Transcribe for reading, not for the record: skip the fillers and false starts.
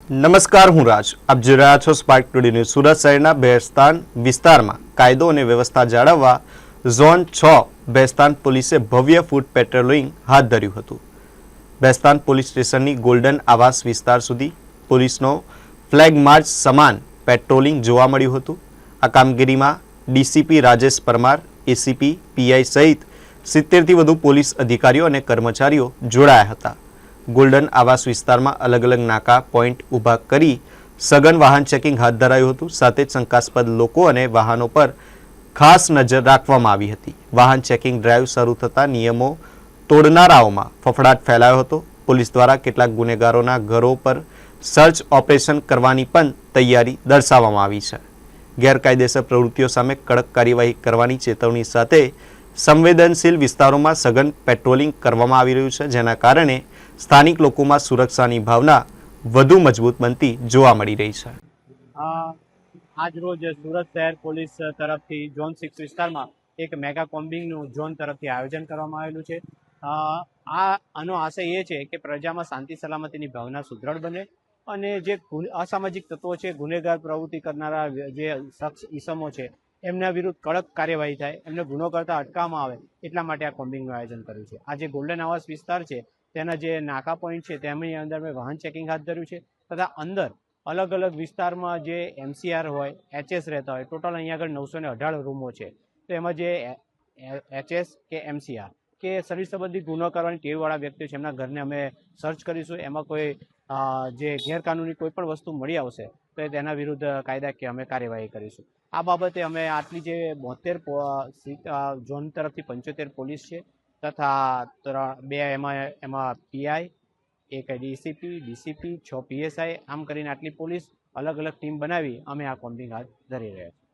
નમસ્કાર, હું રાજ. આપ જોઈ રહ્યા છો સ્પાર્ક ટુડે ન્યૂઝ. સુરત શહેરના ભેસ્તાન વિસ્તારમાં કાયદો અને વ્યવસ્થા જાળવવા ઝોન 6 ભેસ્તાન પોલીસે ભવ્ય ફૂટ પેટ્રોલિંગ હાથ ધર્યું હતું. ભેસ્તાન પોલીસ સ્ટેશનની ગોલ્ડન આવાસ વિસ્તાર સુધી પોલીસનો ફ્લેગ માર્ચ સમાન પેટ્રોલિંગ જોવા મળ્યું હતું. આ કામગીરીમાં DCP Rajesh Parmar, ACP, PI સહિત 70થી વધુ પોલીસ અધિકારીઓ અને કર્મચારીઓ જોડાયા હતા. ગોલ્ડન આવાસ વિસ્તારમાં અલગ અલગ નાકા પોઈન્ટ ઊભા કરી સઘન વાહન ચેકિંગ હાથ ધરાયું હતું. સાથે જ શંકાસ્પદ લોકો અને વાહનો પર ખાસ નજર રાખવામાં આવી હતી. વાહન ચેકિંગ ડ્રાઈવ શરૂ થતાં નિયમો તોડનારાઓમાં ફફડાટ ફેલાયો હતો. પોલીસ દ્વારા કેટલાક ગુનેગારોના ઘરો પર સર્ચ ઓપરેશન કરવાની પણ તૈયારી દર્શાવવામાં આવી છે. ગેરકાયદેસર પ્રવૃત્તિઓ સામે કડક કાર્યવાહી કરવાની ચેતવણી સાથે સંવેદનશીલ વિસ્તારોમાં સઘન પેટ્રોલિંગ કરવામાં આવી રહ્યું છે, જેના કારણે સ્થાનિક લોકોમાં સુરક્ષાની ભાવના વધુ મજબૂત બનતી જોવા મળી રહી છે. આજ રોજ સુરત શહેર પોલીસ તરફથી ઝોન 6 વિસ્તારમાં એક મેગા કોમ્બિંગનું ઝોન તરફથી આયોજન કરવામાં આવેલું છે. આનો આશય એ છે કે પ્રજામાં શાંતિ સલામતીની ભાવના સુદૃઢ બને અને જે અસામાજિક તત્વો છે, ગુનેગાર પ્રવૃત્તિ કરનારા જે શખ્સ ઈસમો છે, એમના વિરુદ્ધ કડક કાર્યવાહી થાય, એમને ગુનો કરતા અટકાવવામાં આવે, એટલા માટે આ કોમ્બિંગનું આયોજન કર્યું છે. આ જે ગોલ્ડન આવાસ વિસ્તાર છે તેના જે નાકા પોઈન્ટ છે તેમની અંદર મેં વાહન ચેકિંગ હાથ ધર્યું છે. તથા અંદર અલગ અલગ વિસ્તારમાં જે એમસીઆર હોય, એચએસ રહેતા હોય, ટોટલ અહીંયા આગળ 918 રૂમો છે. તો એમાં જે એચએસ કે એમસીઆર કે શરીર સંબંધી ગુનો કરવાની ટેવવાળા વ્યક્તિઓ છે, એમના ઘરને અમે સર્ચ કરીશું. એમાં કોઈ જે ગેરકાનૂની કોઈ પણ વસ્તુ મળી આવશે તો તેના વિરુદ્ધ કાયદાકીય અમે કાર્યવાહી કરીશું. આ બાબતે અમે આટલી જે 72 ઝોન તરફથી 75 પોલીસ છે તથા બે એમાં પીઆઈ, એક ડીસીપી, 6 પીએસઆઈ, આમ કરીને આટલી પોલીસ અલગ અલગ ટીમ બનાવી અમે આ કોમ્બિંગ હાથ ધરી રહ્યા છીએ.